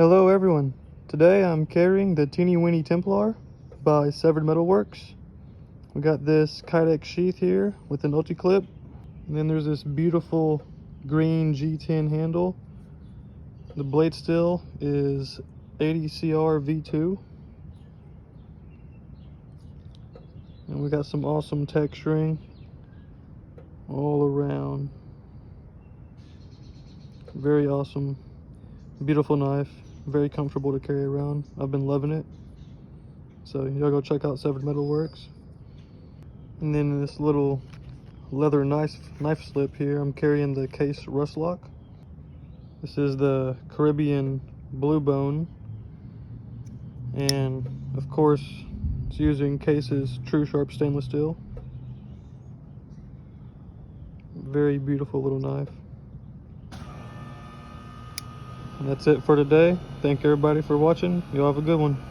Hello everyone. Today I'm carrying the Teeny Weeny Templar by Severed Metalworks. We got this Kydex sheath here with an ulti clip, and then there's this beautiful green G10 handle. The blade steel is 80 CR V2, and we got some awesome texturing all around. Very awesome, beautiful knife, very comfortable to carry around. I've been loving it. So y'all go check out Severed Metalworks. And then in this little leather knife slip here, I'm carrying the Case Russlock. This is the Caribbean Blue Bone, and of course it's using Case's True Sharp stainless steel. Very beautiful little knife. And that's it for today. Thank everybody for watching. Y'all have a good one.